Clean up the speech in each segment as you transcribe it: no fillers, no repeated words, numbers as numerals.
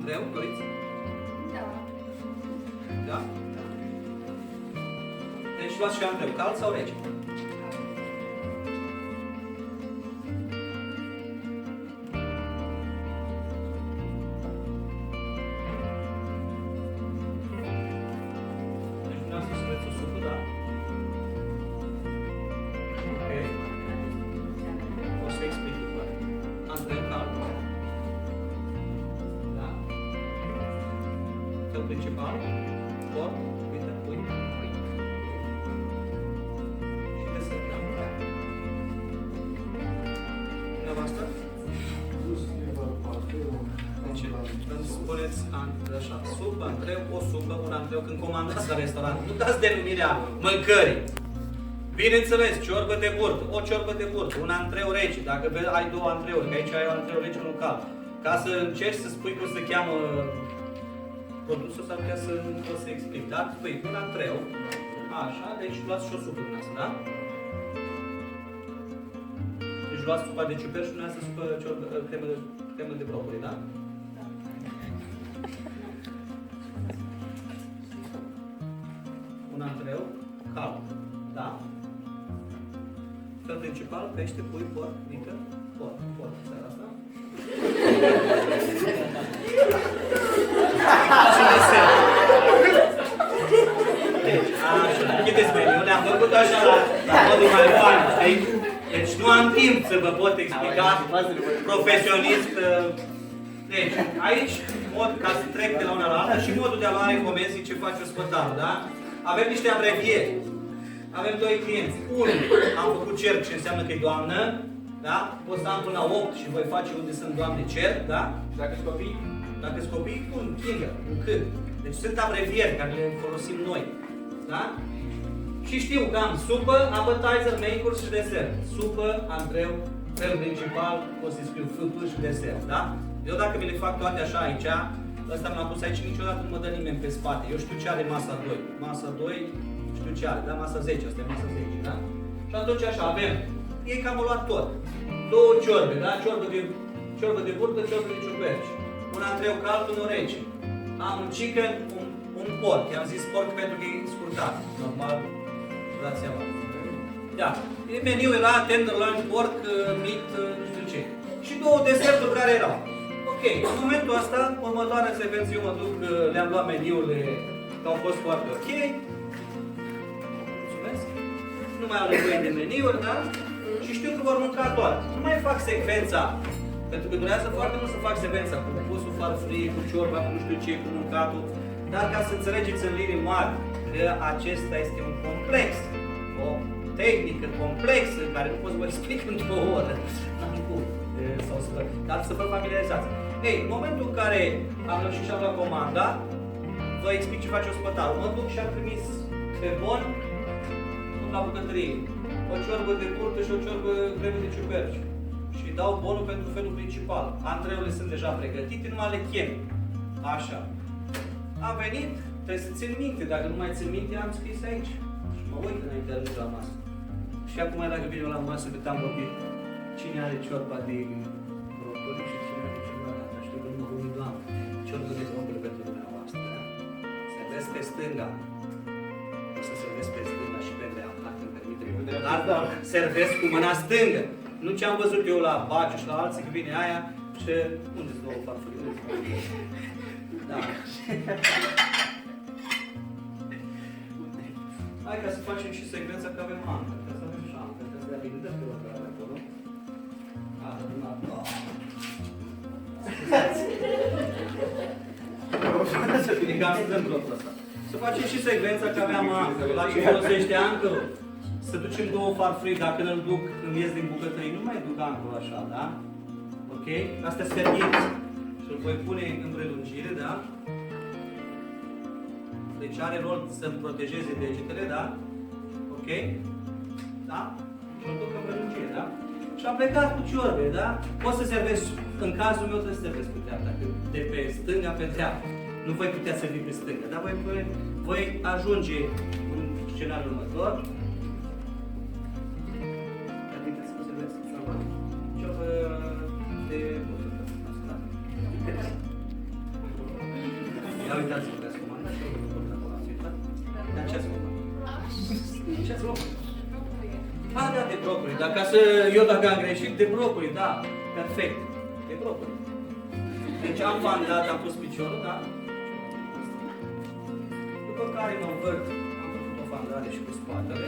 antreu, doriți? Da. Da? Deci luați și antreu, cald sau rece? Deci dumneavoastră spuneți o supă, da? Ok. O să explic după aia. Antreu cald. Da? Cel principal, porc, uite, pui. Și desert, da? Dumneavoastră? Deci, când spuneți așa, supă, antreu, o supă, un antreu, când comandați la restaurant, nu dați denumirea mâncării. Bineînțeles, ciorbă de burtă, o ciorbă de burtă, un antreu rece, dacă ai două antreuri, că aici ai un antreu rece, unul cald. Ca să încerci să spui cum se cheamă produsul, s-ar putea să nu pot să explic, dar spui un antreu, așa, deci luați și o supă din asta, da? Deci luați supa de ciuperci și dumneavoastră supă cremă de brocoli, da? Un antreu cald, da? Fel principal, pește, pui, porc, mică, porc, seara asta. Și desert. Deci, așa, închideți meniu, le-am făcut așa la modul mai fain, știi? Deci nu am timp să vă pot explica profesionist. Deci, aici, mod ca să trec de la una la alta și modul de a lua recomenzi ce face ospătarul, da? Avem niște abrevieri. Avem doi clienți. Unul, am făcut cerc, ce înseamnă că e doamnă, da? Pot să am până la 8 și voi face unde sunt doamne cerc, da? Dacă sunt copii? Dacă sunt copii, un kinder, un C. Deci sunt abrevieri care le folosim noi, da? Și știu că am supă, appetizer, main course și desert. Supă, antreu, fel principal, o să scriu FP și desert, da? Eu dacă mi le fac toate așa aici, ăsta m-a pus aici, niciodată nu mă dă nimeni pe spate. Eu știu ce are masa 2. Masa 2, știu ce are, da? Masa 10, asta e masa 10, da? Și atunci așa, avem, ei cam au luat tot. Două ciorbe, da? Ciorbă de burtă, ciorbă de ciuperci. Un antreu cald, unul rece. Am un chicken, un porc. I-am zis porc pentru că e scurtat. Normal, dați seama. Da. Meniul era tenderloin, porc, meat, nu știu ce. Și două deserturi care erau. Ok, în momentul ăsta, următoarea secvență, eu mă duc, le-am luat meniurile, că au fost foarte ok. Mulțumesc. Nu mai au nevoie de meniuri, da? Și știu că vor mânca toate. Nu mai fac secvența, pentru că durează foarte mult să fac secvența cu pusul farfurii, cu ciorba, cu nu știu ce, cu mâncatul. Dar ca să înțelegeți în linii mari că acesta este un complex, o tehnică complexă, care nu pot să vă explic într-o oră. N-am cum. Dar să vă familiarizați. Ei, în momentul în care am reușit și am luat comanda, vă explic ce face ospătarul. Mă duc și am trimis pe bon la bucătărie. O ciorbă de burtă și o ciorbă cremă de ciuperci. Și dau bonul pentru felul principal. Antreurile sunt deja pregătite, numai le chem. Așa. Am venit, trebuie să țin minte. Dacă nu mai țin minte, am scris aici. Și mă uit înainte de ajung la masă. Și acum, dacă vin eu la masă, cât am vorbit, cine are ciorba de brocoli și cine are ciorba de asta? Știu că nu mă uit, Doamne. Ciorbă de brocoli pentru dumneavoastră. Servesc pe stânga. O să servesc pe stânga și pe dreapta, dacă îmi permite. Dar servesc cu mâna stângă. Nu ce am văzut eu la Baciu și la alții, că vine aia și... Unde-s două farfurii? Da. Hai ca să facem și secvența, că avem ancă. Ca să avem și ancă. Ca să dea bine de pe lucrare acolo. E cam întâmplă asta. Să facem și secvența, că aveam ancă. La ce folosește ancă-ul? Să ducem două farfurii, dacă îl duc, îmi ies din bucătărie, nu mai duc ancă așa, da? Ok? Astea sunt fermiți. Și îl voi pune în prelungire, da? Deci are rol să-mi protejeze degetele, da? Ok? Da? Și îl duc în prelungire, da? Și am plecat cu ciorbe, da? Pot să servesc, în cazul meu trebuie să servesc pe dreapta, de pe stânga pe dreapta. Nu voi putea servi pe stânga, dar voi ajunge în scenariul următor. Adică să servesc ciorbă de... Dar uitați-vă, le-ați comandat și eu acolo, ați uitat? Dar ce ați comandat? Ce ați luat? Da, de brocoli. Eu dacă am greșit, de brocoli, da. Perfect. De brocoli. Deci am fandat, am pus piciorul, da? După care mă învârt, am făcut o fandare și cu spatele.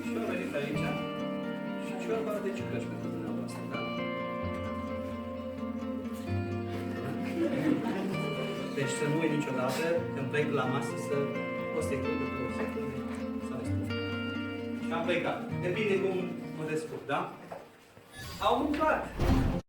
Și eu am venit aici și ciorba de ciucăși pentru dumneavoastră, da? Deci să nu uit niciodată, când plec la masă, să o secundă, 2 secunde, să răspund. Și am plecat. Depinde cum mă descurc, da? Au mâncat.